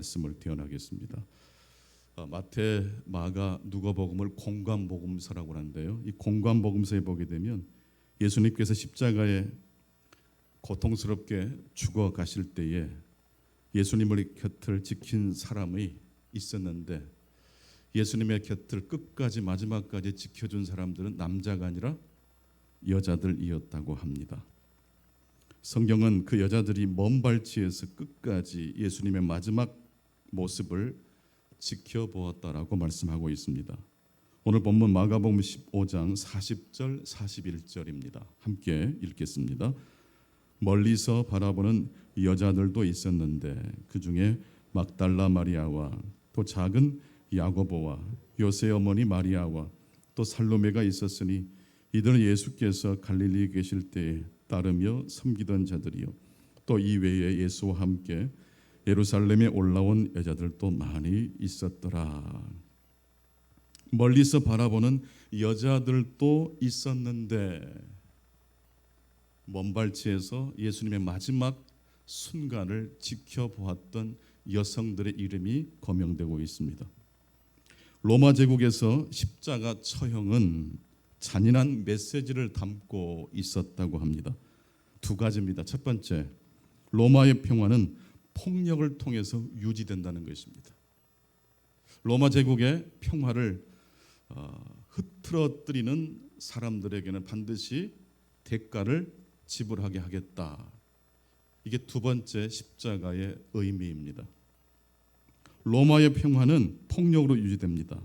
말씀을 대언하겠습니다. 마태, 마가, 누가복음을 공관복음서라고 하는데요. 이 공관복음서에 보게 되면 예수님께서 십자가에 고통스럽게 죽어 가실 때에 예수님의 곁을 지킨 사람이 있었는데 예수님의 곁을 끝까지 마지막까지 지켜준 사람들은 남자가 아니라 여자들이었다고 합니다. 성경은 그 여자들이 먼 발치에서 끝까지 예수님의 마지막 모습을 지켜보았다라고 말씀하고 있습니다. 오늘 본문 마가복음 15장 40절 41절입니다. 함께 읽겠습니다. 멀리서 바라보는 여자들도 있었는데 그 중에 막달라 마리아와 또 작은 야고보와 요새 어머니 마리아와 또 살로메가 있었으니 이들은 예수께서 갈릴리에 계실 때에 따르며 섬기던 자들이요 또 이외에 예수와 함께 예루살렘에 올라온 여자들도 많이 있었더라. 멀리서 바라보는 여자들도 있었는데 먼 발치에서 예수님의 마지막 순간을 지켜보았던 여성들의 이름이 거명되고 있습니다. 로마 제국에서 십자가 처형은 잔인한 메시지를 담고 있었다고 합니다. 두 가지입니다. 첫 번째, 로마의 평화는 폭력을 통해서 유지된다는 것입니다. 로마 제국의 평화를 흐트러뜨리는 사람들에게는 반드시 대가를 지불하게 하겠다. 이게 두 번째 십자가의 의미입니다. 로마의 평화는 폭력으로 유지됩니다.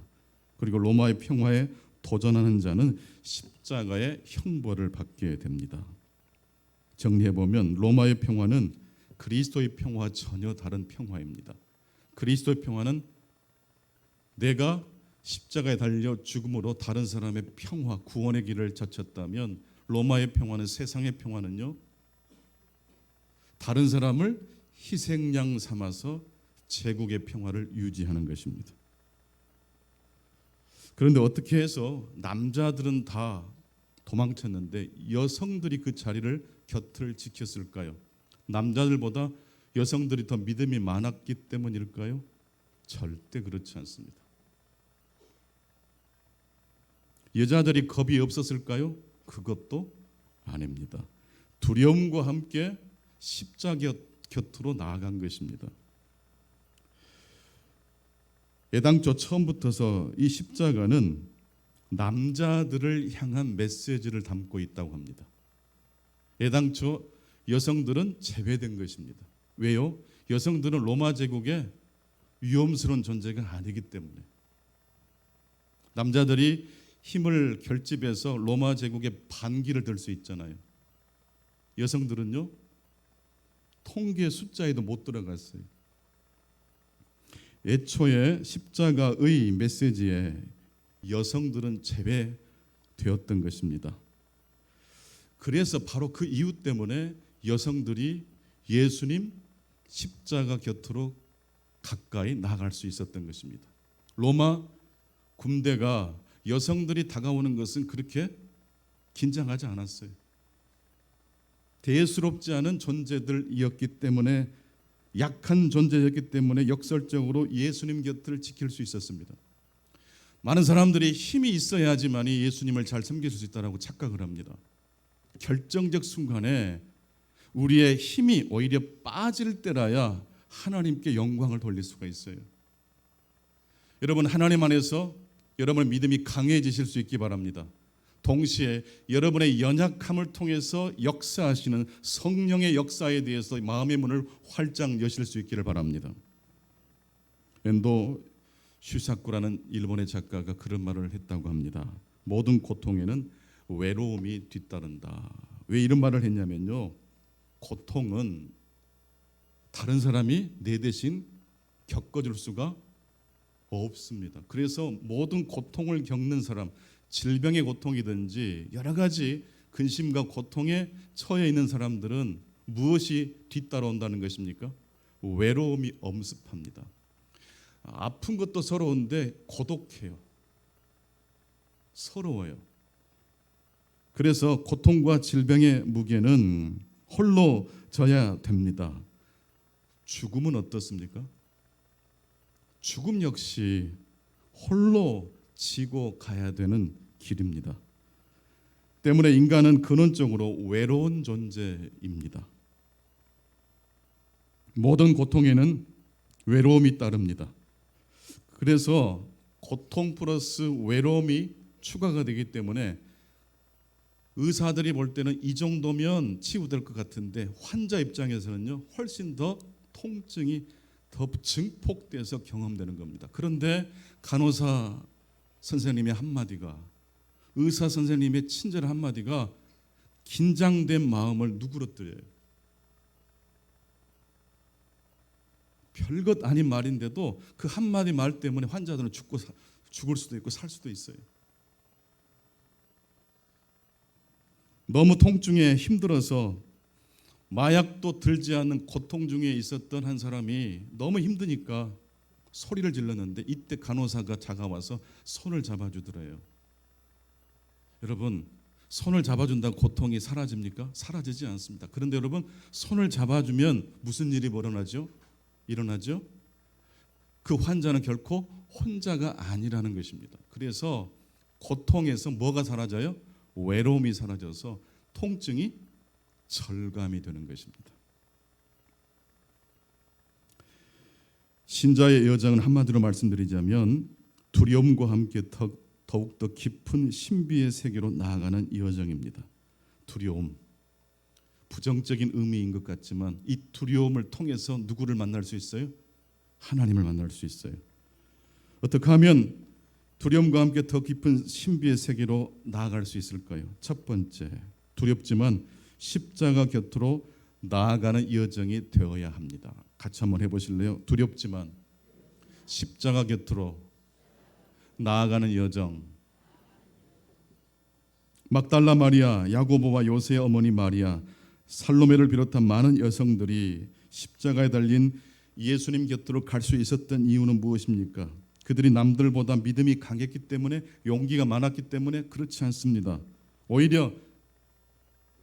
그리고 로마의 평화에 도전하는 자는 십자가의 형벌을 받게 됩니다. 정리해보면 로마의 평화는 그리스도의 평화와 전혀 다른 평화입니다. 그리스도의 평화는 내가 십자가에 달려 죽음으로 다른 사람의 평화, 구원의 길을 젖혔다면 로마의 평화는, 세상의 평화는요, 다른 사람을 희생양 삼아서 제국의 평화를 유지하는 것입니다. 그런데 어떻게 해서 남자들은 다 도망쳤는데 여성들이 그 자리를 곁을 지켰을까요? 남자들보다 여성들이 더 믿음이 많았기 때문일까요? 절대 그렇지 않습니다. 여자들이 겁이 없었을까요? 그것도 아닙니다. 두려움과 함께 십자가 곁으로 나아간 것입니다. 애당초 처음부터서 이 십자가는 남자들을 향한 메시지를 담고 있다고 합니다. 애당초 여성들은 제외된 것입니다. 왜요? 여성들은 로마 제국의 위험스러운 존재가 아니기 때문에. 남자들이 힘을 결집해서 로마 제국의 반기를 들 수 있잖아요. 여성들은요, 통계 숫자에도 못 들어갔어요. 애초에 십자가의 메시지에 여성들은 제외되었던 것입니다. 그래서 바로 그 이유 때문에 여성들이 예수님 십자가 곁으로 가까이 나갈 수 있었던 것입니다. 로마 군대가 여성들이 다가오는 것은 그렇게 긴장하지 않았어요. 대수롭지 않은 존재들이었기 때문에, 약한 존재였기 때문에 역설적으로 예수님 곁을 지킬 수 있었습니다. 많은 사람들이 힘이 있어야지만이 예수님을 잘 섬길 수 있다고 착각을 합니다. 결정적 순간에 우리의 힘이 오히려 빠질 때라야 하나님께 영광을 돌릴 수가 있어요. 여러분, 하나님 안에서 여러분의 믿음이 강해지실 수 있기 바랍니다. 동시에 여러분의 연약함을 통해서 역사하시는 성령의 역사에 대해서 마음의 문을 활짝 여실 수 있기를 바랍니다. 엔도 슈사쿠라는 일본의 작가가 그런 말을 했다고 합니다. 모든 고통에는 외로움이 뒤따른다. 왜 이런 말을 했냐면요, 고통은 다른 사람이 내 대신 겪어줄 수가 없습니다. 그래서 모든 고통을 겪는 사람, 질병의 고통이든지 여러 가지 근심과 고통에 처해 있는 사람들은 무엇이 뒤따라온다는 것입니까? 외로움이 엄습합니다. 아픈 것도 서러운데 고독해요. 서러워요. 그래서 고통과 질병의 무게는 홀로 져야 됩니다. 죽음은 어떻습니까? 죽음 역시 홀로 지고 가야 되는 길입니다. 때문에 인간은 근원적으로 외로운 존재입니다. 모든 고통에는 외로움이 따릅니다. 그래서 고통 플러스 외로움이 추가가 되기 때문에 의사들이 볼 때는 이 정도면 치유될 것 같은데 환자 입장에서는요 훨씬 더 통증이 더 증폭돼서 경험되는 겁니다. 그런데 간호사 선생님의 한마디가, 의사 선생님의 친절 한마디가 긴장된 마음을 누그러뜨려요. 별것 아닌 말인데도 그 한마디 말 때문에 환자들은 죽을 수도 있고 살 수도 있어요. 너무 통증에 힘들어서 마약도 들지 않는 고통 중에 있었던 한 사람이 너무 힘드니까 소리를 질렀는데 이때 간호사가 다가와서 손을 잡아주더래요. 여러분, 손을 잡아준다고 고통이 사라집니까? 사라지지 않습니다. 그런데 여러분, 손을 잡아주면 무슨 일이 일어나죠? 그 환자는 결코 혼자가 아니라는 것입니다. 그래서 고통에서 뭐가 사라져요? 외로움이 사라져서 통증이 절감이 되는 것입니다. 신자의 여정은 한마디로 말씀드리자면 두려움과 함께 더욱더 깊은 신비의 세계로 나아가는 여정입니다. 두려움, 부정적인 의미인 것 같지만 이 두려움을 통해서 누구를 만날 수 있어요? 하나님을 만날 수 있어요. 어떻게 하면 두려움과 함께 더 깊은 신비의 세계로 나아갈 수 있을까요? 첫 번째, 두렵지만 십자가 곁으로 나아가는 여정이 되어야 합니다. 같이 한번 해보실래요? 두렵지만 십자가 곁으로 나아가는 여정. 막달라 마리아, 야고보와 요새의 어머니 마리아, 살로메를 비롯한 많은 여성들이 십자가에 달린 예수님 곁으로 갈 수 있었던 이유는 무엇입니까? 그들이 남들보다 믿음이 강했기 때문에, 용기가 많았기 때문에? 그렇지 않습니다. 오히려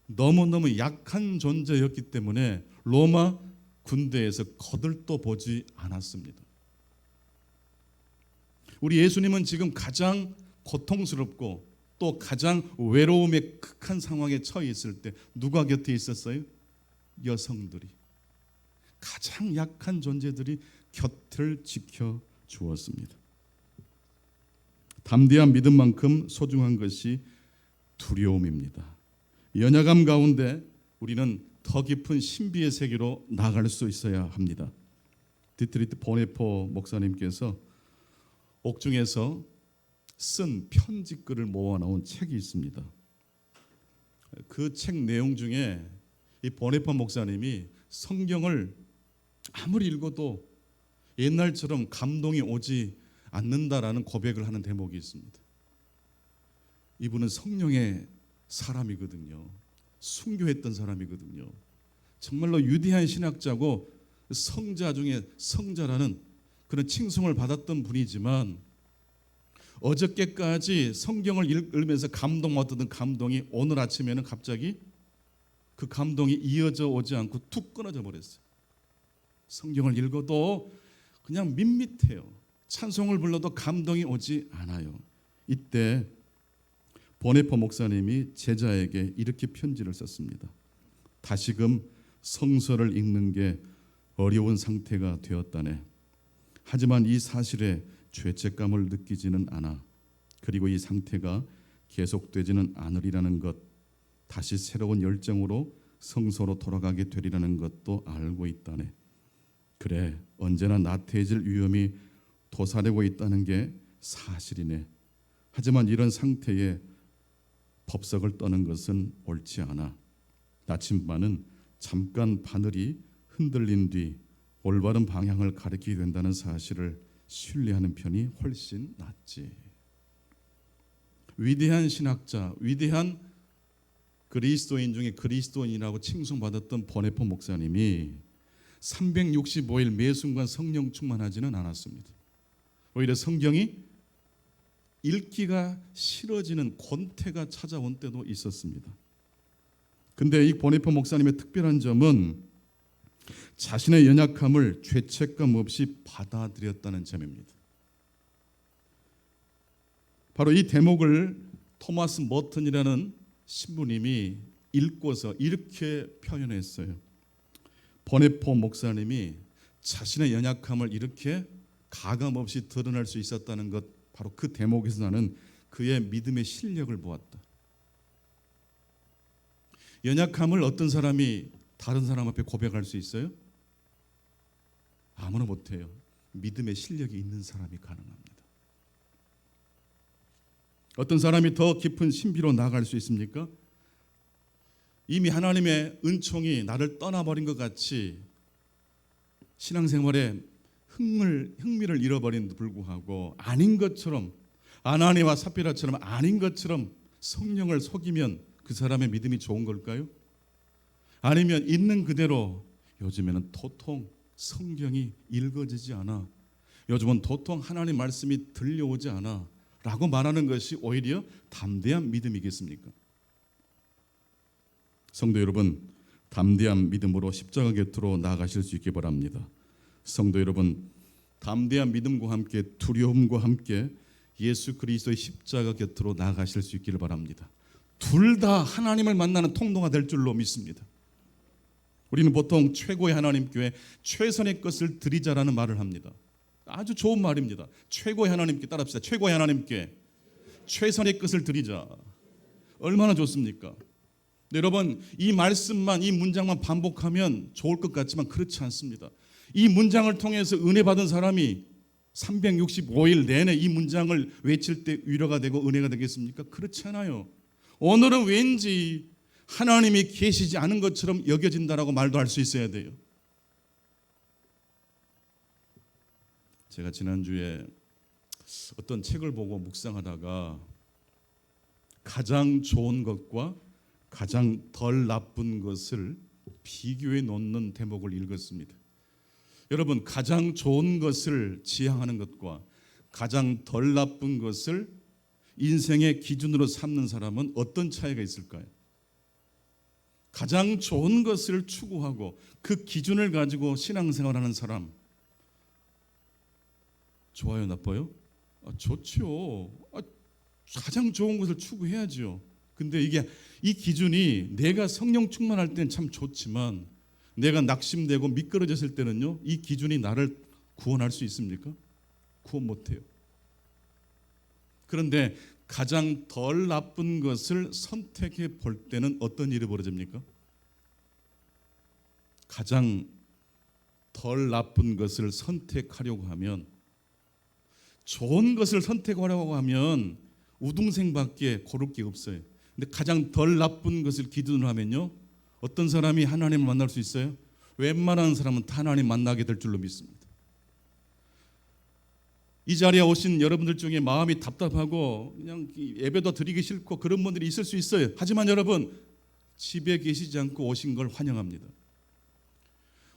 너무너무 약한 존재였기 때문에 로마 군대에서 거들떠 보지 않았습니다. 우리 예수님은 지금 가장 고통스럽고 또 가장 외로움의 극한 상황에 처해 있을 때 누가 곁에 있었어요? 여성들이, 가장 약한 존재들이 곁을 지켜 주었습니다. 담대한 믿음만큼 소중한 것이 두려움입니다. 연약함 가운데 우리는 더 깊은 신비의 세계로 나아갈 수 있어야 합니다. 디트리트 보네포 목사님께서 옥중에서 쓴 편지글을 모아놓은 책이 있습니다. 그 책 내용 중에 이 보네포 목사님이 성경을 아무리 읽어도 옛날처럼 감동이 오지 않는다라는 고백을 하는 대목이 있습니다. 이분은 성령의 사람이거든요. 순교했던 사람이거든요. 정말로 위대한 신학자고 성자 중에 성자라는 그런 칭송을 받았던 분이지만 어저께까지 성경을 읽으면서 감동받던 감동이 오늘 아침에는 갑자기 그 감동이 이어져 오지 않고 툭 끊어져 버렸어요. 성경을 읽어도 그냥 밋밋해요. 찬송을 불러도 감동이 오지 않아요. 이때 보네포 목사님이 제자에게 이렇게 편지를 썼습니다. 다시금 성서를 읽는 게 어려운 상태가 되었다네. 하지만 이 사실에 죄책감을 느끼지는 않아. 그리고 이 상태가 계속되지는 않으리라는 것, 다시 새로운 열정으로 성서로 돌아가게 되리라는 것도 알고 있다네. 그래, 언제나 나태해질 위험이 도사리고 있다는 게 사실이네. 하지만 이런 상태에 법석을 떠는 것은 옳지 않아. 나침반은 잠깐 바늘이 흔들린 뒤 올바른 방향을 가리키게 된다는 사실을 신뢰하는 편이 훨씬 낫지. 위대한 신학자, 위대한 그리스도인 중에 그리스도인이라고 칭송받았던 보네포 목사님이 365일 매 순간 성령 충만하지는 않았습니다. 오히려 성경이 읽기가 싫어지는 권태가 찾아온 때도 있었습니다. 근데 이 보네포 목사님의 특별한 점은 자신의 연약함을 죄책감 없이 받아들였다는 점입니다. 바로 이 대목을 토마스 머튼이라는 신부님이 읽고서 이렇게 표현했어요. 버네포 목사님이 자신의 연약함을 이렇게 가감없이 드러낼 수 있었다는 것, 바로 그 대목에서 나는 그의 믿음의 실력을 보았다. 연약함을 어떤 사람이 다른 사람 앞에 고백할 수 있어요? 아무나 못해요. 믿음의 실력이 있는 사람이 가능합니다. 어떤 사람이 더 깊은 신비로 나아갈 수 있습니까? 이미 하나님의 은총이 나를 떠나버린 것 같이 신앙생활에 흥미를 잃어버린 데 불구하고 아닌 것처럼, 아나니와 삽비라처럼 아닌 것처럼 성령을 속이면 그 사람의 믿음이 좋은 걸까요? 아니면 있는 그대로 요즘에는 도통 성경이 읽어지지 않아, 요즘은 도통 하나님 말씀이 들려오지 않아 라고 말하는 것이 오히려 담대한 믿음이겠습니까? 성도 여러분, 담대한 믿음으로 십자가 곁으로 나아가실 수 있기 바랍니다. 성도 여러분, 담대한 믿음과 함께 두려움과 함께 예수 그리스도의 십자가 곁으로 나아가실 수 있기를 바랍니다. 둘 다 하나님을 만나는 통로가 될 줄로 믿습니다. 우리는 보통 최고의 하나님 교회 최선의 것을 드리자라는 말을 합니다. 아주 좋은 말입니다. 최고의 하나님께 따라합시다. 최고의 하나님께 최선의 것을 드리자. 얼마나 좋습니까? 여러분, 이 말씀만, 이 문장만 반복하면 좋을 것 같지만 그렇지 않습니다. 이 문장을 통해서 은혜 받은 사람이 365일 내내 이 문장을 외칠 때 위로가 되고 은혜가 되겠습니까? 그렇지 않아요. 오늘은 왠지 하나님이 계시지 않은 것처럼 여겨진다라고 말도 할 수 있어야 돼요. 제가 지난주에 어떤 책을 보고 묵상하다가 가장 좋은 것과 가장 덜 나쁜 것을 비교해 놓는 대목을 읽었습니다. 여러분, 가장 좋은 것을 지향하는 것과 가장 덜 나쁜 것을 인생의 기준으로 삼는 사람은 어떤 차이가 있을까요? 가장 좋은 것을 추구하고 그 기준을 가지고 신앙생활하는 사람, 좋아요, 나빠요? 좋죠. 가장 좋은 것을 추구해야죠. 근데 이 기준이 내가 성령 충만할 때는 참 좋지만 내가 낙심되고 미끄러졌을 때는요, 이 기준이 나를 구원할 수 있습니까? 구원 못해요. 그런데 가장 덜 나쁜 것을 선택해 볼 때는 어떤 일이 벌어집니까? 가장 덜 나쁜 것을 선택하려고 하면, 좋은 것을 선택하려고 하면 우등생밖에 고를 게 없어요. 근데 가장 덜 나쁜 것을 기준으로 하면요, 어떤 사람이 하나님을 만날 수 있어요? 웬만한 사람은 다 하나님 만나게 될 줄로 믿습니다. 이 자리에 오신 여러분들 중에 마음이 답답하고 그냥 예배도 드리기 싫고 그런 분들이 있을 수 있어요. 하지만 여러분, 집에 계시지 않고 오신 걸 환영합니다.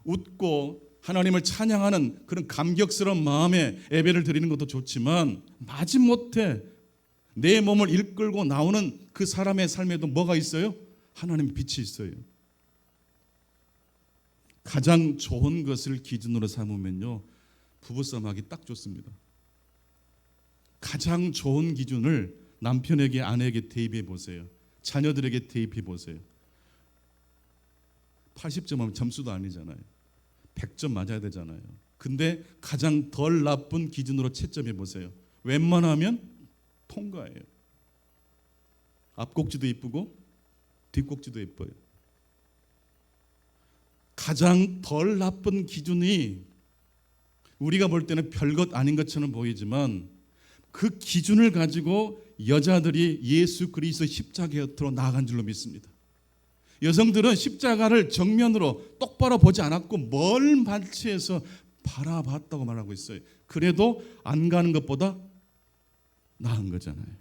웃고 하나님을 찬양하는 그런 감격스러운 마음에 예배를 드리는 것도 좋지만 마지못해 내 몸을 이끌고 나오는 그 사람의 삶에도 뭐가 있어요? 하나님의 빛이 있어요. 가장 좋은 것을 기준으로 삼으면요, 부부싸움하기 딱 좋습니다. 가장 좋은 기준을 남편에게, 아내에게 대입해 보세요. 자녀들에게 대입해 보세요. 80점 하면 점수도 아니잖아요. 100점 맞아야 되잖아요. 근데 가장 덜 나쁜 기준으로 채점해 보세요. 웬만하면 통과예요. 앞꼭지도 이쁘고 뒷꼭지도 예뻐요. 가장 덜 나쁜 기준이 우리가 볼 때는 별것 아닌 것처럼 보이지만 그 기준을 가지고 여자들이 예수 그리스도 십자가 곁으로 나아간 줄로 믿습니다. 여성들은 십자가를 정면으로 똑바로 보지 않았고 멀 발치에서 바라봤다고 말하고 있어요. 그래도 안 가는 것보다 나은 거잖아요.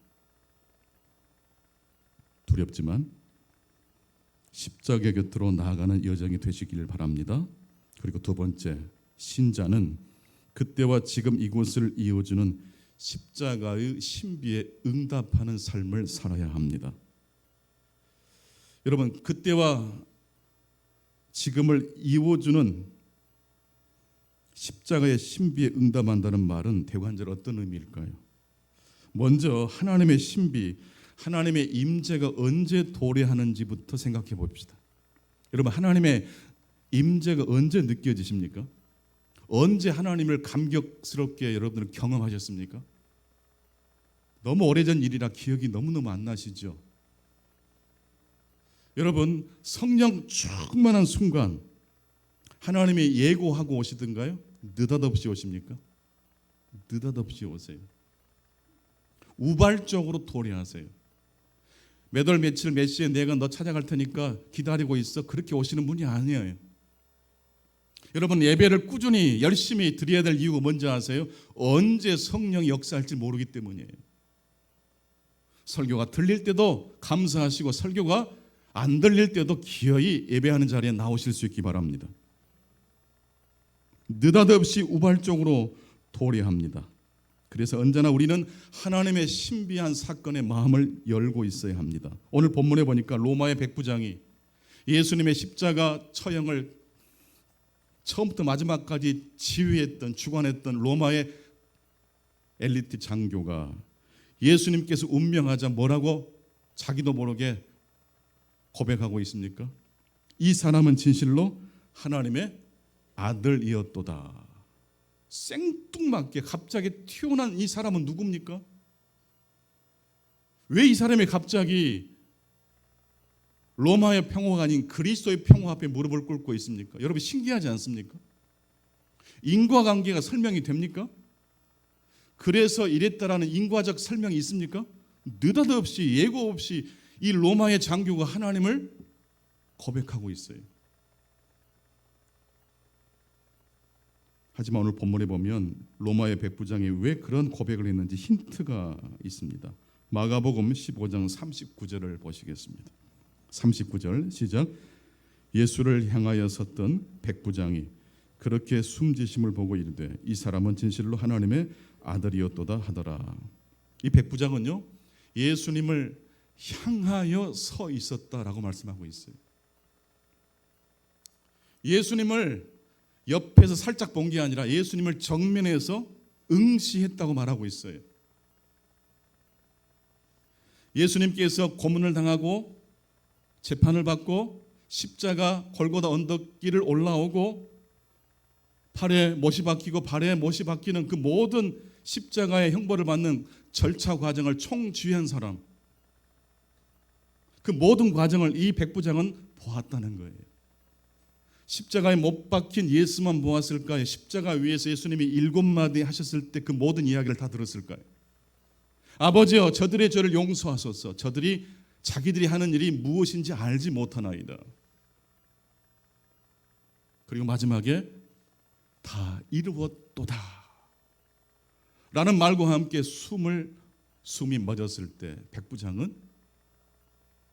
두렵지만 십자가 곁으로 나아가는 여정이 되시기를 바랍니다. 그리고 두 번째, 신자는 그때와 지금 이곳을 이어주는 십자가의 신비에 응답하는 삶을 살아야 합니다. 여러분, 그때와 지금을 이어주는 십자가의 신비에 응답한다는 말은 대관절 어떤 의미일까요? 먼저 하나님의 신비, 하나님의 임재가 언제 도래하는지부터 생각해 봅시다. 여러분, 하나님의 임재가 언제 느껴지십니까? 언제 하나님을 감격스럽게 여러분들은 경험하셨습니까? 너무 오래전 일이라 기억이 너무너무 안 나시죠? 여러분, 성령 충만한 순간 하나님이 예고하고 오시던가요? 느닷없이 오십니까? 느닷없이 오세요. 우발적으로 도래하세요. 몇 월 며칠 몇 시에 내가 너 찾아갈 테니까 기다리고 있어. 그렇게 오시는 분이 아니에요. 여러분, 예배를 꾸준히 열심히 드려야 될 이유가 뭔지 아세요? 언제 성령이 역사할지 모르기 때문이에요. 설교가 들릴 때도 감사하시고 설교가 안 들릴 때도 기어이 예배하는 자리에 나오실 수 있기 바랍니다. 느닷없이 우발적으로 도래합니다. 그래서 언제나 우리는 하나님의 신비한 사건에 마음을 열고 있어야 합니다. 오늘 본문에 보니까 로마의 백부장이 예수님의 십자가 처형을 처음부터 마지막까지 지휘했던, 주관했던 로마의 엘리트 장교가 예수님께서 운명하자 뭐라고 자기도 모르게 고백하고 있습니까? 이 사람은 진실로 하나님의 아들이었도다. 생뚱맞게 갑자기 튀어나온 이 사람은 누굽니까? 왜 이 사람이 갑자기 로마의 평화가 아닌 그리스도의 평화 앞에 무릎을 꿇고 있습니까? 여러분, 신기하지 않습니까? 인과관계가 설명이 됩니까? 그래서 이랬다라는 인과적 설명이 있습니까? 느닷없이 예고 없이 이 로마의 장교가 하나님을 고백하고 있어요. 하지만 오늘 본문에 보면 로마의 백부장이 왜 그런 고백을 했는지 힌트가 있습니다. 마가복음 15장 39절을 보시겠습니다. 39절 시작. 예수를 향하여 섰던 백부장이 그렇게 숨지심을 보고 이르되 이 사람은 진실로 하나님의 아들이었도다 하더라. 이 백부장은요, 예수님을 향하여 서 있었다라고 말씀하고 있어요. 예수님을 옆에서 살짝 본 게 아니라 예수님을 정면에서 응시했다고 말하고 있어요. 예수님께서 고문을 당하고 재판을 받고 십자가 골고다 언덕길을 올라오고 팔에 못이 박히고 발에 못이 박히는 그 모든 십자가의 형벌을 받는 절차 과정을 총지휘한 사람, 그 모든 과정을 이 백부장은 보았다는 거예요. 십자가에 못 박힌 예수만 보았을까요? 십자가 위에서 예수님이 7마디 하셨을 때 그 모든 이야기를 다 들었을까요? 아버지여, 저들의 죄를 용서하소서. 저들이 자기들이 하는 일이 무엇인지 알지 못하나이다. 그리고 마지막에 다 이루었도다 라는 말과 함께 숨이 멎었을 때 백부장은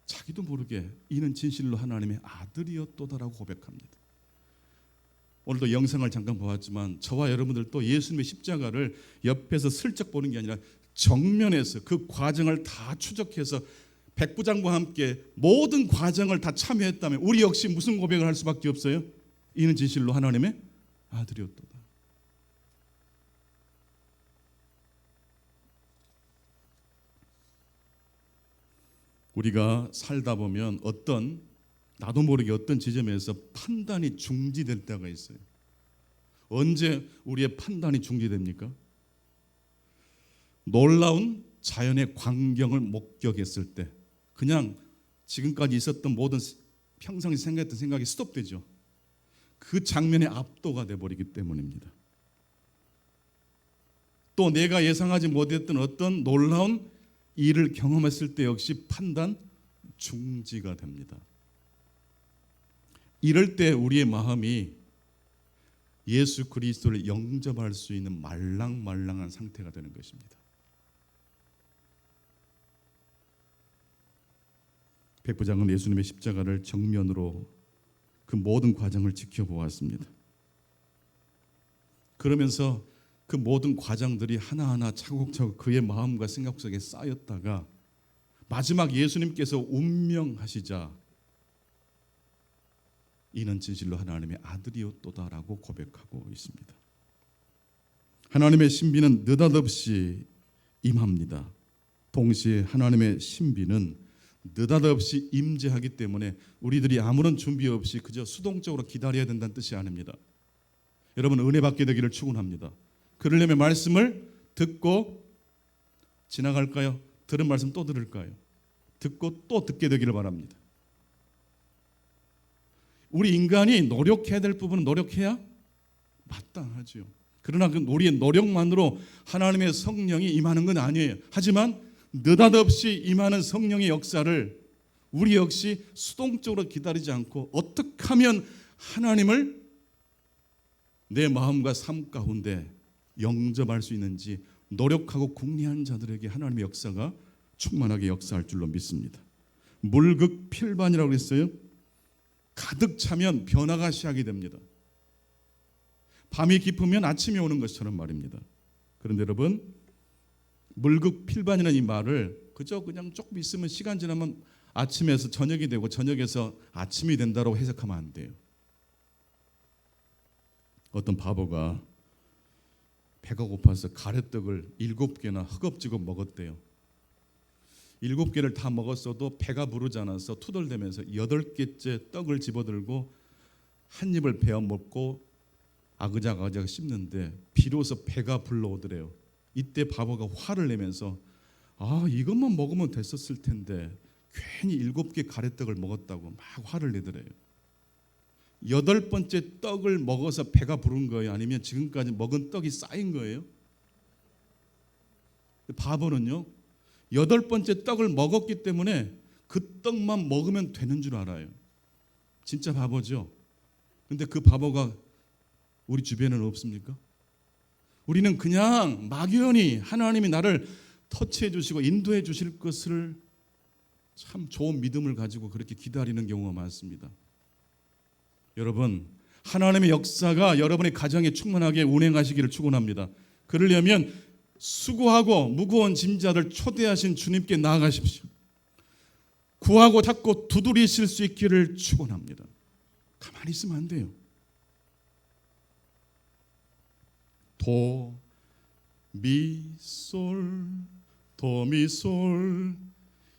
자기도 모르게 이는 진실로 하나님의 아들이었도다라고 고백합니다. 오늘도 영상을 잠깐 보았지만 저와 여러분들도 예수님의 십자가를 옆에서 슬쩍 보는 게 아니라 정면에서 그 과정을 다 추적해서 백부장과 함께 모든 과정을 다 참여했다면 우리 역시 무슨 고백을 할 수밖에 없어요? 이는 진실로 하나님의 아들이었도다. 우리가 살다 보면 나도 모르게 어떤 지점에서 판단이 중지될 때가 있어요. 언제 우리의 판단이 중지됩니까? 놀라운 자연의 광경을 목격했을 때, 그냥 지금까지 있었던 모든 평상시 생각했던 생각이 스톱되죠. 그 장면에 압도가 돼버리기 때문입니다. 또 내가 예상하지 못했던 어떤 놀라운 일을 경험했을 때 역시 판단 중지가 됩니다. 이럴 때 우리의 마음이 예수 그리스도를 영접할 수 있는 말랑말랑한 상태가 되는 것입니다. 백부장은 예수님의 십자가를 정면으로 그 모든 과정을 지켜보았습니다. 그러면서 그 모든 과정들이 하나하나 차곡차곡 그의 마음과 생각 속에 쌓였다가 마지막 예수님께서 운명하시자 이는 진실로 하나님의 아들이었도다라고 고백하고 있습니다. 하나님의 신비는 느닷없이 임합니다. 동시에 하나님의 신비는 느닷없이 임재하기 때문에 우리들이 아무런 준비 없이 그저 수동적으로 기다려야 된다는 뜻이 아닙니다. 여러분, 은혜 받게 되기를 축원합니다. 그러려면 말씀을 듣고 지나갈까요? 들은 말씀 또 들을까요? 듣고 또 듣게 되기를 바랍니다. 우리 인간이 노력해야 될 부분은 노력해야 마땅하죠. 그러나 그 우리의 노력만으로 하나님의 성령이 임하는 건 아니에요. 하지만 느닷없이 임하는 성령의 역사를 우리 역시 수동적으로 기다리지 않고 어떻게 하면 하나님을 내 마음과 삶 가운데 영접할 수 있는지 노력하고 궁리하는 자들에게 하나님의 역사가 충만하게 역사할 줄로 믿습니다. 물극필반이라고 했어요. 가득 차면 변화가 시작이 됩니다. 밤이 깊으면 아침이 오는 것처럼 말입니다. 그런데 여러분, 물극필반이라는 이 말을 그냥 조금 있으면 시간 지나면 아침에서 저녁이 되고 저녁에서 아침이 된다고 해석하면 안 돼요. 어떤 바보가 배가 고파서 가래떡을 7개나 허겁지겁 먹었대요. 7개를 다 먹었어도 배가 부르지 않아서 투덜대면서 8개째 떡을 집어들고 한 입을 베어 먹고 아그작아그작 씹는데 비로소 배가 불러오더래요. 이때 바보가 화를 내면서 이것만 먹으면 됐었을 텐데 괜히 7개 가래떡을 먹었다고 막 화를 내더래요. 8번째 떡을 먹어서 배가 부른 거예요? 아니면 지금까지 먹은 떡이 쌓인 거예요? 바보는요, 8번째 떡을 먹었기 때문에 그 떡만 먹으면 되는 줄 알아요. 진짜 바보죠. 근데 그 바보가 우리 주변에는 없습니까? 우리는 그냥 막연히 하나님이 나를 터치해 주시고 인도해 주실 것을 참 좋은 믿음을 가지고 그렇게 기다리는 경우가 많습니다. 여러분, 하나님의 역사가 여러분의 가정에 충만하게 운행하시기를 축원합니다. 그러려면 수고하고 무거운 짐자들 초대하신 주님께 나아가십시오. 구하고 찾고 두드리실 수 있기를 축원합니다. 가만히 있으면 안 돼요. 도, 미, 솔, 도, 미, 솔.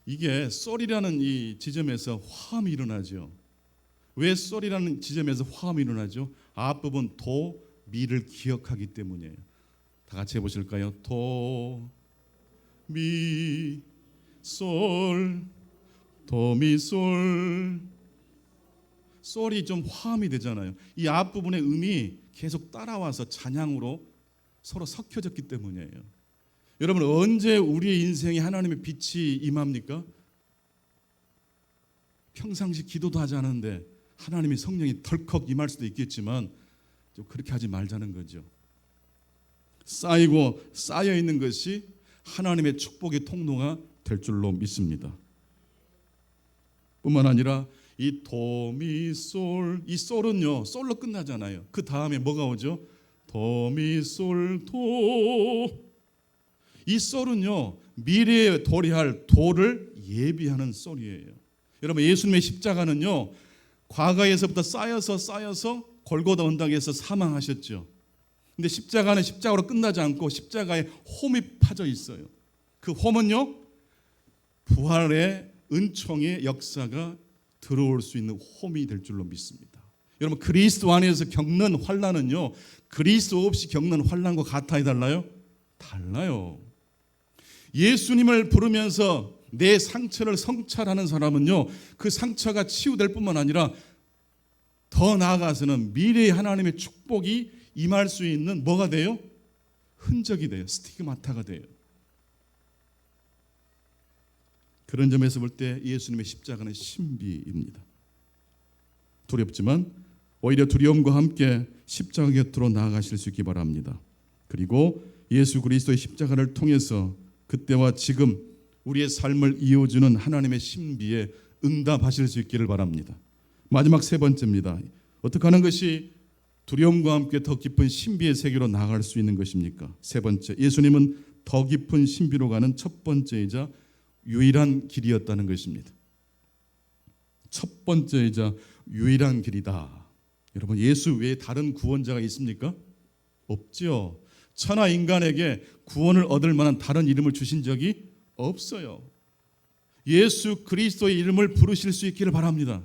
이게 솔이라는 이 지점에서 화음이 일어나죠. 왜 솔이라는 지점에서 화음이 일어나죠? 앞부분 도, 미를 기억하기 때문이에요. 다 같이 해보실까요? 도, 미, 솔, 도, 미, 솔. 솔이 좀 화음이 되잖아요. 이 앞부분의 음이 계속 따라와서 찬양으로 서로 섞여졌기 때문이에요. 여러분, 언제 우리의 인생에 하나님의 빛이 임합니까? 평상시 기도도 하지 않은데 하나님의 성령이 덜컥 임할 수도 있겠지만 좀 그렇게 하지 말자는 거죠. 쌓이고 쌓여 있는 것이 하나님의 축복의 통로가 될 줄로 믿습니다. 뿐만 아니라 이 도, 미, 솔, 이 솔은요, 솔로 끝나잖아요. 그 다음에 뭐가 오죠? 도, 미, 솔, 도. 이 솔은요, 미래에 도래할 도를 예비하는 솔이에요. 여러분, 예수님의 십자가는요, 과거에서부터 쌓여서 골고다 언덕에서 사망하셨죠. 근데 십자가는 십자가로 끝나지 않고 십자가에 홈이 파져 있어요. 그 홈은요, 부활의 은총의 역사가 들어올 수 있는 홈이 될 줄로 믿습니다. 여러분, 그리스도 안에서 겪는 환난은요, 그리스도 없이 겪는 환난과 같아야 달라요? 달라요. 예수님을 부르면서 내 상처를 성찰하는 사람은요, 그 상처가 치유될 뿐만 아니라 더 나아가서는 미래의 하나님의 축복이 임할 수 있는 뭐가 돼요? 흔적이 돼요. 스티그마타가 돼요. 그런 점에서 볼 때 예수님의 십자가는 신비입니다. 두렵지만 오히려 두려움과 함께 십자가 곁으로 나아가실 수 있기 바랍니다. 그리고 예수 그리스도의 십자가를 통해서 그때와 지금 우리의 삶을 이어주는 하나님의 신비에 응답하실 수 있기를 바랍니다. 마지막 세 번째입니다. 어떻게 하는 것이 두려움과 함께 더 깊은 신비의 세계로 나아갈 수 있는 것입니까? 세 번째, 예수님은 더 깊은 신비로 가는 첫 번째이자 유일한 길이었다는 것입니다. 첫 번째이자 유일한 길이다. 여러분, 예수 외에 다른 구원자가 있습니까? 없죠. 천하 인간에게 구원을 얻을 만한 다른 이름을 주신 적이 없어요. 예수 그리스도의 이름을 부르실 수 있기를 바랍니다.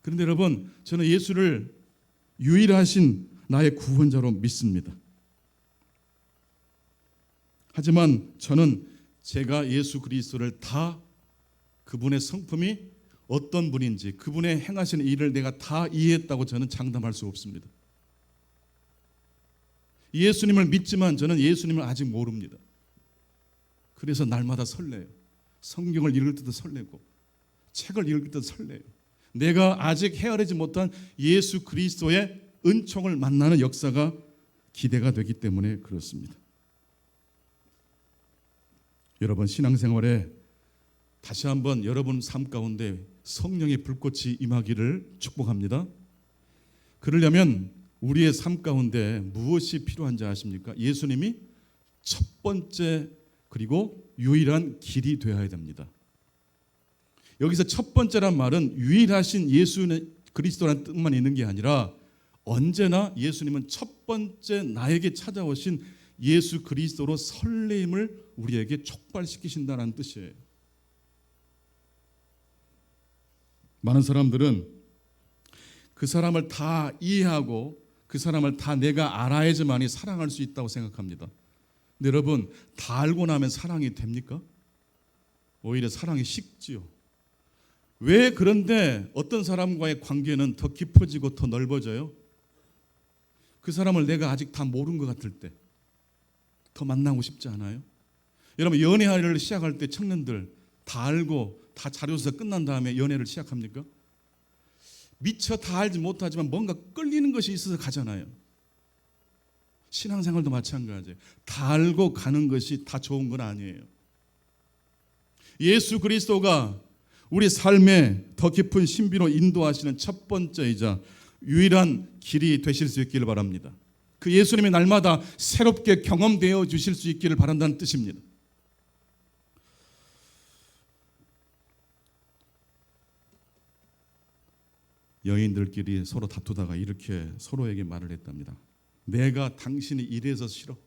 그런데 여러분, 저는 예수를 유일하신 나의 구원자로 믿습니다. 하지만 저는 제가 예수 그리스도를 다 그분의 성품이 어떤 분인지, 그분의 행하시는 일을 내가 다 이해했다고 저는 장담할 수 없습니다. 예수님을 믿지만 저는 예수님을 아직 모릅니다. 그래서 날마다 설레요. 성경을 읽을 때도 설레고 책을 읽을 때도 설레요. 내가 아직 헤아리지 못한 예수 그리스도의 은총을 만나는 역사가 기대가 되기 때문에 그렇습니다. 여러분, 신앙생활에 다시 한번 여러분 삶 가운데 성령의 불꽃이 임하기를 축복합니다. 그러려면 우리의 삶 가운데 무엇이 필요한지 아십니까? 예수님이 첫 번째 그리고 유일한 길이 되어야 됩니다. 여기서 첫 번째란 말은 유일하신 예수 그리스도라는 뜻만 있는 게 아니라 언제나 예수님은 첫 번째 나에게 찾아오신 예수 그리스도로 설레임을 우리에게 촉발시키신다는 뜻이에요. 많은 사람들은 그 사람을 다 이해하고 그 사람을 다 내가 알아야지만이 사랑할 수 있다고 생각합니다. 근데 여러분, 다 알고 나면 사랑이 됩니까? 오히려 사랑이 식지요. 왜 그런데 어떤 사람과의 관계는 더 깊어지고 더 넓어져요? 그 사람을 내가 아직 다 모르는 것 같을 때 더 만나고 싶지 않아요? 여러분, 연애를 시작할 때 청년들 다 알고 다 자료조사 끝난 다음에 연애를 시작합니까? 미처 다 알지 못하지만 뭔가 끌리는 것이 있어서 가잖아요. 신앙생활도 마찬가지예요. 다 알고 가는 것이 다 좋은 건 아니에요. 예수 그리스도가 우리 삶에 더 깊은 신비로 인도하시는 첫 번째이자 유일한 길이 되실 수 있기를 바랍니다. 그 예수님이 날마다 새롭게 경험되어 주실 수 있기를 바란다는 뜻입니다. 여인들끼리 서로 다투다가 이렇게 서로에게 말을 했답니다. 내가 당신이 이래서 싫어.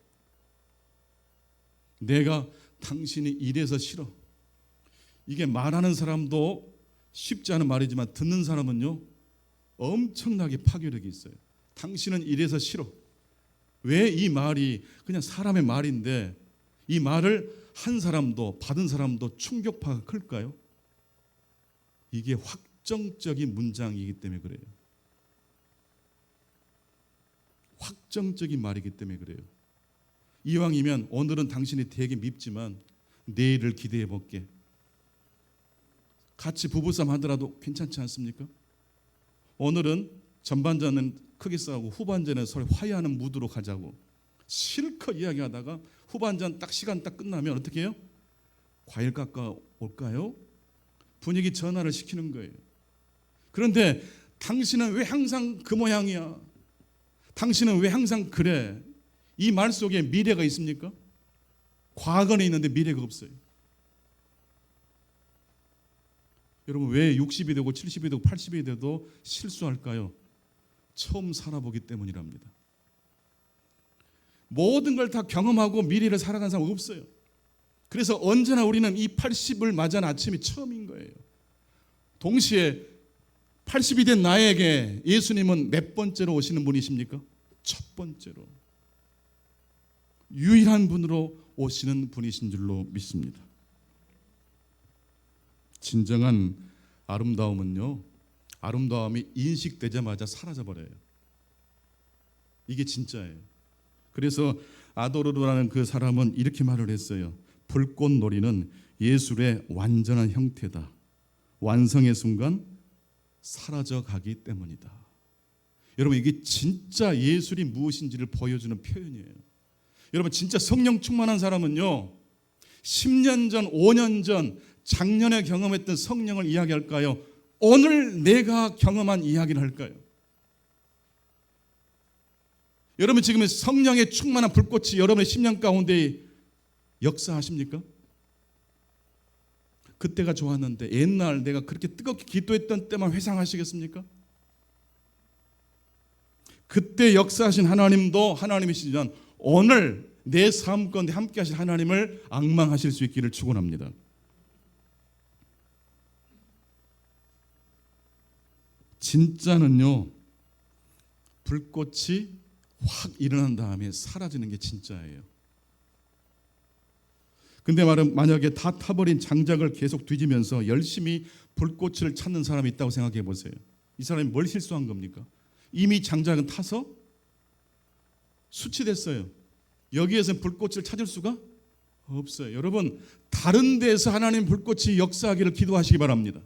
내가 당신이 이래서 싫어. 이게 말하는 사람도 쉽지 않은 말이지만 듣는 사람은요 엄청나게 파괴력이 있어요. 당신은 이래서 싫어. 왜 이 말이 그냥 사람의 말인데 이 말을 한 사람도 받은 사람도 충격파가 클까요? 이게 확정적인 문장이기 때문에 그래요. 확정적인 말이기 때문에 그래요. 이왕이면 오늘은 당신이 되게 밉지만 내일을 기대해 볼게. 같이 부부싸움 하더라도 괜찮지 않습니까? 오늘은 전반전은 크게 싸우고 후반전에 서로 화해하는 무드로 가자고 실컷 이야기하다가 후반전 딱 시간 딱 끝나면 어떻게 해요? 과일 깎아 올까요? 분위기 전환을 시키는 거예요. 그런데 당신은 왜 항상 그 모양이야? 당신은 왜 항상 그래? 이 말 속에 미래가 있습니까? 과거는 있는데 미래가 없어요. 여러분, 왜 60이 되고 70이 되고 80이 돼도 실수할까요? 처음 살아보기 때문이랍니다. 모든 걸 다 경험하고 미래를 살아간 사람 없어요. 그래서 언제나 우리는 이 80을 맞이한 아침이 처음인 거예요. 동시에 80이 된 나에게 예수님은 몇 번째로 오시는 분이십니까? 첫 번째로. 유일한 분으로 오시는 분이신 줄로 믿습니다. 진정한 아름다움은요, 아름다움이 인식되자마자 사라져버려요. 이게 진짜예요. 그래서 아도르르라는 그 사람은 이렇게 말을 했어요. 불꽃놀이는 예술의 완전한 형태다. 완성의 순간 사라져가기 때문이다. 여러분, 이게 진짜 예술이 무엇인지를 보여주는 표현이에요. 여러분, 진짜 성령 충만한 사람은요 10년 전, 5년 전, 작년에 경험했던 성령을 이야기할까요? 오늘 내가 경험한 이야기를 할까요? 여러분, 지금 성령의 충만한 불꽃이 여러분의 심령 가운데 역사하십니까? 그때가 좋았는데 옛날 내가 그렇게 뜨겁게 기도했던 때만 회상하시겠습니까? 그때 역사하신 하나님도 하나님이시지만 오늘 내 삶 가운데 함께 하실 하나님을 앙망하실 수 있기를 축원합니다. 진짜는요, 불꽃이 확 일어난 다음에 사라지는 게 진짜예요. 근데 만약에 다 타버린 장작을 계속 뒤지면서 열심히 불꽃을 찾는 사람이 있다고 생각해 보세요. 이 사람이 뭘 실수한 겁니까? 이미 장작은 타서 수치됐어요. 여기에서 불꽃을 찾을 수가 없어요. 여러분, 다른 데서 하나님 불꽃이 역사하기를 기도하시기 바랍니다.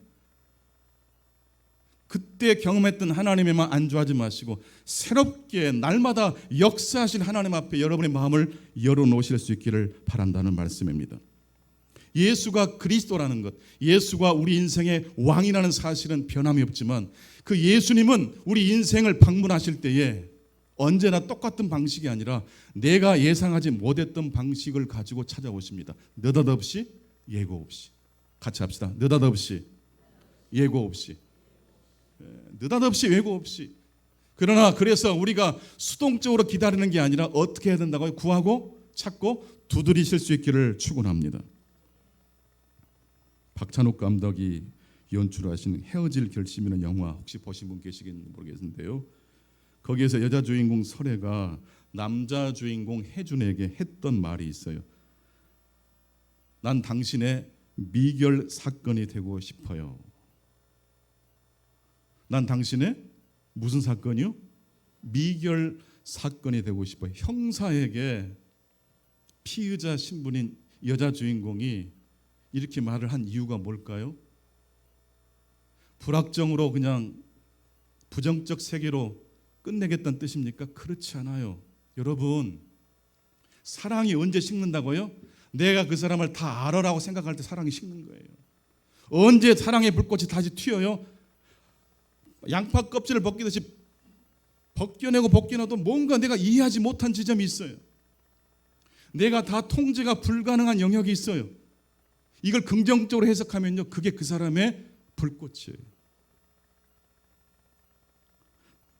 그때 경험했던 하나님에만 안주하지 마시고 새롭게 날마다 역사하신 하나님 앞에 여러분의 마음을 열어놓으실 수 있기를 바란다는 말씀입니다. 예수가 그리스도라는 것, 예수가 우리 인생의 왕이라는 사실은 변함이 없지만 그 예수님은 우리 인생을 방문하실 때에 언제나 똑같은 방식이 아니라 내가 예상하지 못했던 방식을 가지고 찾아오십니다. 느닷없이, 예고 없이. 같이 합시다. 느닷없이, 예고 없이. 느닷없이, 예고 없이. 그러나 그래서 우리가 수동적으로 기다리는 게 아니라 어떻게 해야 된다고요? 구하고 찾고 두드리실 수 있기를 축원합니다. 박찬욱 감독이 연출하신 헤어질 결심이라는 영화 혹시 보신 분 계시겠는지 모르겠는데요. 거기에서 여자 주인공 설애가 남자 주인공 혜준에게 했던 말이 있어요. 난 당신의 미결 사건이 되고 싶어요. 난 당신의 무슨 사건이요? 미결 사건이 되고 싶어요. 형사에게 피의자 신분인 여자 주인공이 이렇게 말을 한 이유가 뭘까요? 불확정으로 그냥 부정적 세계로 끝내겠다는 뜻입니까? 그렇지 않아요. 여러분, 사랑이 언제 식는다고요? 내가 그 사람을 다 알아라고 생각할 때 사랑이 식는 거예요. 언제 사랑의 불꽃이 다시 튀어요? 양파 껍질을 벗기듯이 벗겨내도 뭔가 내가 이해하지 못한 지점이 있어요. 내가 다 통제가 불가능한 영역이 있어요. 이걸 긍정적으로 해석하면요, 그게 그 사람의 불꽃이에요.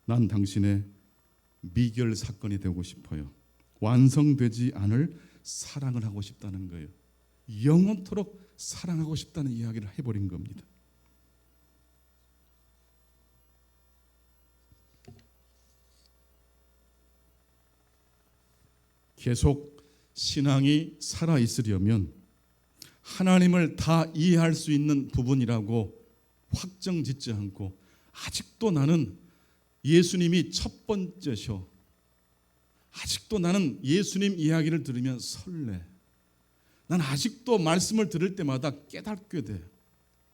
난 당신의 미결 사건이 되고 싶어요. 완성되지 않을 사랑을 하고 싶다는 거예요. 영원토록 사랑하고 싶다는 이야기를 해버린 겁니다. 계속 신앙이 살아있으려면 하나님을 다 이해할 수 있는 부분이라고 확정 짓지 않고 아직도 나는 예수님이 첫 번째셔. 아직도 나는 예수님 이야기를 들으면 설레. 난 아직도 말씀을 들을 때마다 깨닫게 돼.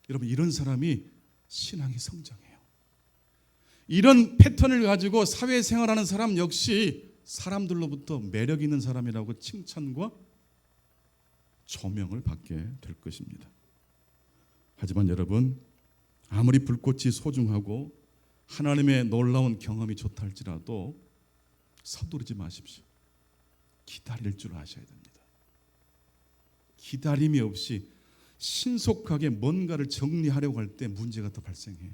여러분, 이런 사람이 신앙이 성장해요. 이런 패턴을 가지고 사회생활하는 사람 역시 사람들로부터 매력 있는 사람이라고 칭찬과 조명을 받게 될 것입니다. 하지만 여러분, 아무리 불꽃이 소중하고 하나님의 놀라운 경험이 좋다 할지라도 서두르지 마십시오. 기다릴 줄 아셔야 됩니다. 기다림이 없이 신속하게 뭔가를 정리하려고 할 때 문제가 더 발생해요.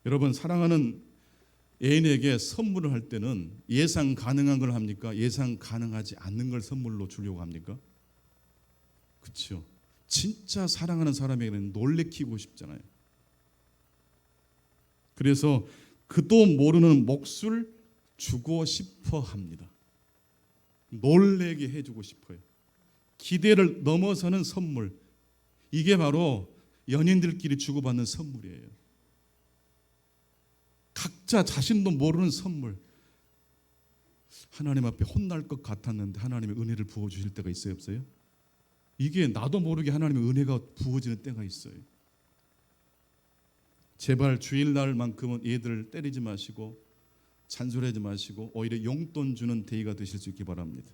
여러분, 사랑하는 애인에게 선물을 할 때는 예상 가능한 걸 합니까? 예상 가능하지 않는 걸 선물로 주려고 합니까? 그렇죠. 진짜 사랑하는 사람에게는 놀래키고 싶잖아요. 그래서 그도 모르는 몫을 주고 싶어 합니다. 놀래게 해주고 싶어요. 기대를 넘어서는 선물. 이게 바로 연인들끼리 주고받는 선물이에요. 각자 자신도 모르는 선물. 하나님 앞에 혼날 것 같았는데 하나님의 은혜를 부어주실 때가 있어요, 없어요? 이게 나도 모르게 하나님의 은혜가 부어지는 때가 있어요. 제발 주일날만큼은 얘들을 때리지 마시고 잔소리하지 마시고 오히려 용돈 주는 데이가 되실 수 있기 바랍니다.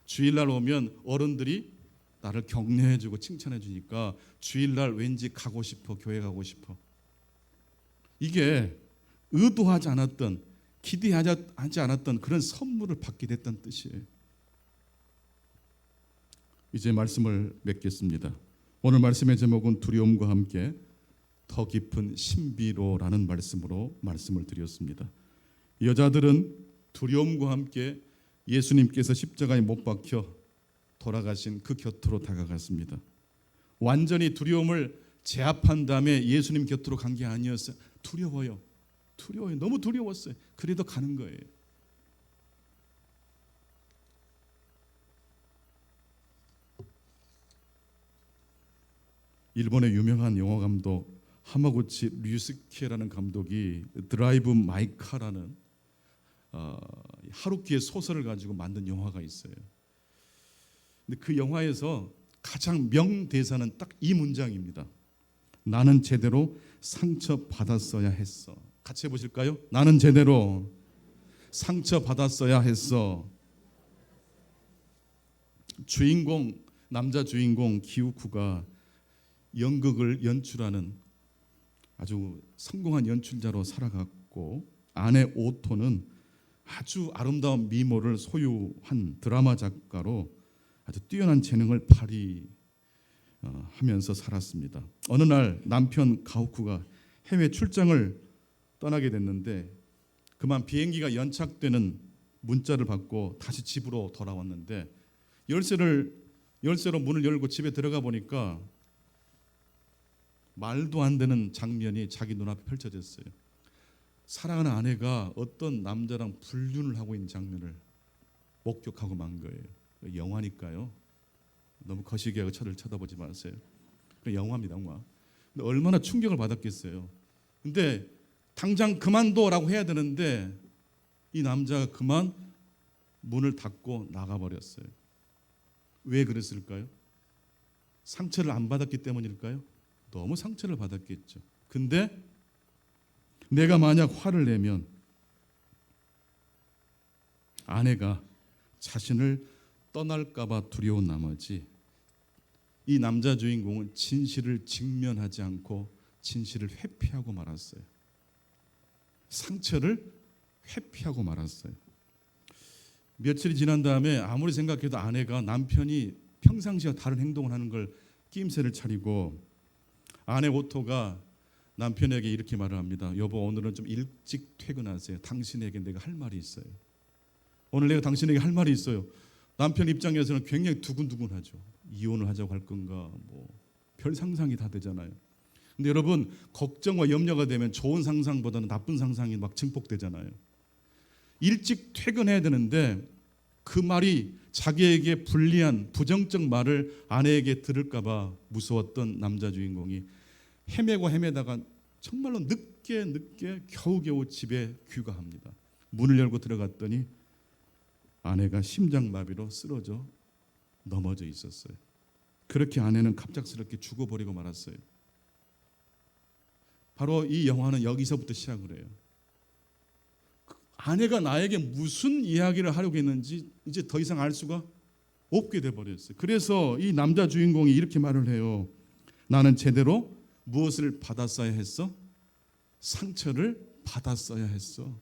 주일날 오면 어른들이 나를 격려해주고 칭찬해주니까 주일날 왠지 가고 싶어, 교회 가고 싶어. 이게 의도하지 않았던, 기대하지 않았던 그런 선물을 받게 됐다는 뜻이에요. 이제 말씀을 맺겠습니다. 오늘 말씀의 제목은 두려움과 함께 더 깊은 신비로라는 말씀으로 말씀을 드렸습니다. 여자들은 두려움과 함께 예수님께서 십자가에 못 박혀 돌아가신 그 곁으로 다가갔습니다. 완전히 두려움을 제압한 다음에 예수님 곁으로 간 게 아니었어요. 두려워요. 너무 두려웠어요. 그래도 가는 거예요. 일본의 유명한 영화 감독 하마구치 류스케라는 감독이 드라이브 마이 카라는 하루키의 소설을 가지고 만든 영화가 있어요. 근데 그 영화에서 가장 명대사는 딱 이 문장입니다. 나는 제대로 상처받았어야 했어. 같이 해보실까요? 나는 제대로 상처받았어야 했어. 남자 주인공 기우쿠가 연극을 연출하는 아주 성공한 연출자로 살아갔고, 아내 오토는 아주 아름다운 미모를 소유한 드라마 작가로 아주 뛰어난 재능을 발휘하면서 살았습니다. 어느 날 남편 가오쿠가 해외 출장을 떠나게 됐는데 그만 비행기가 연착되는 문자를 받고 다시 집으로 돌아왔는데 열쇠로 문을 열고 집에 들어가 보니까 말도 안 되는 장면이 자기 눈앞에 펼쳐졌어요. 사랑하는 아내가 어떤 남자랑 불륜을 하고 있는 장면을 목격하고 만 거예요. 영화니까요. 너무 거시기하고 저를 쳐다보지 마세요. 영화입니다, 영화. 근데 얼마나 충격을 받았겠어요. 근데 당장 그만둬라고 해야 되는데 이 남자가 그만 문을 닫고 나가버렸어요. 왜 그랬을까요? 상처를 안 받았기 때문일까요? 너무 상처를 받았겠죠. 근데 내가 만약 화를 내면 아내가 자신을 떠날까 봐 두려운 나머지 이 남자 주인공은 진실을 직면하지 않고 진실을 회피하고 말았어요. 상처를 회피하고 말았어요. 며칠이 지난 다음에 아무리 생각해도 아내가 남편이 평상시와 다른 행동을 하는 걸 낌새를 차리고 아내 오토가 남편에게 이렇게 말을 합니다. 여보, 오늘은 좀 일찍 퇴근하세요. 당신에게 내가 할 말이 있어요. 오늘 내가 당신에게 할 말이 있어요. 남편 입장에서는 굉장히 두근두근하죠. 이혼을 하자고 할 건가, 별 상상이 다 되잖아요. 근데 여러분, 걱정과 염려가 되면 좋은 상상보다는 나쁜 상상이 막 증폭되잖아요. 일찍 퇴근해야 되는데 그 말이 자기에게 불리한 부정적 말을 아내에게 들을까 봐 무서웠던 남자 주인공이 헤매다가 정말로 늦게 겨우겨우 집에 귀가합니다. 문을 열고 들어갔더니 아내가 심장마비로 쓰러져 넘어져 있었어요. 그렇게 아내는 갑작스럽게 죽어버리고 말았어요. 바로 이 영화는 여기서부터 시작을 해요. 아내가 나에게 무슨 이야기를 하려고 했는지 이제 더 이상 알 수가 없게 돼버렸어요. 그래서 이 남자 주인공이 이렇게 말을 해요. 나는 제대로 무엇을 받았어야 했어? 상처를 받았어야 했어.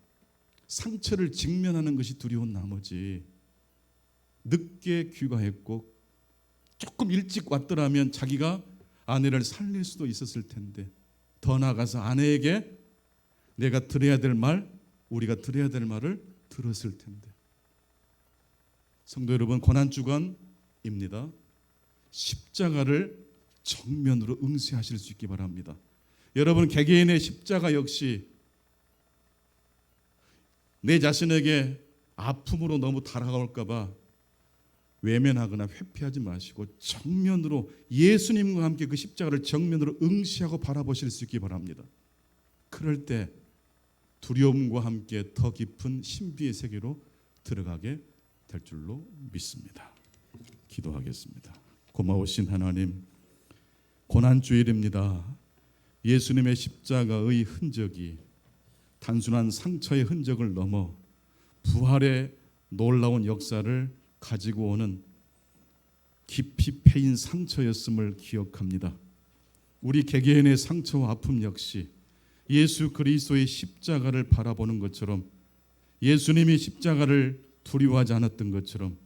상처를 직면하는 것이 두려운 나머지 늦게 귀가했고 조금 일찍 왔더라면 자기가 아내를 살릴 수도 있었을 텐데, 더 나아가서 아내에게 내가 들어야 될 말, 우리가 들어야 될 말을 들었을 텐데. 성도 여러분, 고난주간입니다. 십자가를 정면으로 응시하실 수 있기 바랍니다. 여러분, 개개인의 십자가 역시 내 자신에게 아픔으로 너무 다가올까 봐 외면하거나 회피하지 마시고 정면으로 예수님과 함께 그 십자가를 정면으로 응시하고 바라보실 수 있기 바랍니다. 그럴 때 두려움과 함께 더 깊은 신비의 세계로 들어가게 될 줄로 믿습니다. 기도하겠습니다. 고마우신 하나님, 고난주일입니다. 예수님의 십자가의 흔적이 단순한 상처의 흔적을 넘어 부활의 놀라운 역사를 가지고 오는 깊이 패인 상처였음을 기억합니다. 우리 개개인의 상처와 아픔 역시 예수 그리스도의 십자가를 바라보는 것처럼, 예수님이 십자가를 두려워하지 않았던 것처럼,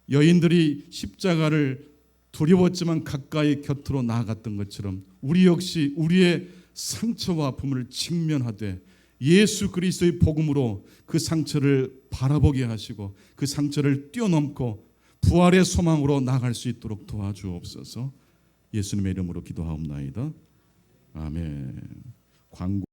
여인들이 십자가를 두려웠지만 가까이 곁으로 나아갔던 것처럼 우리 역시 우리의 상처와 아픔을 직면하되 예수 그리스도의 복음으로 그 상처를 바라보게 하시고 그 상처를 뛰어넘고 부활의 소망으로 나아갈 수 있도록 도와주옵소서. 예수님의 이름으로 기도하옵나이다. 아멘. 광고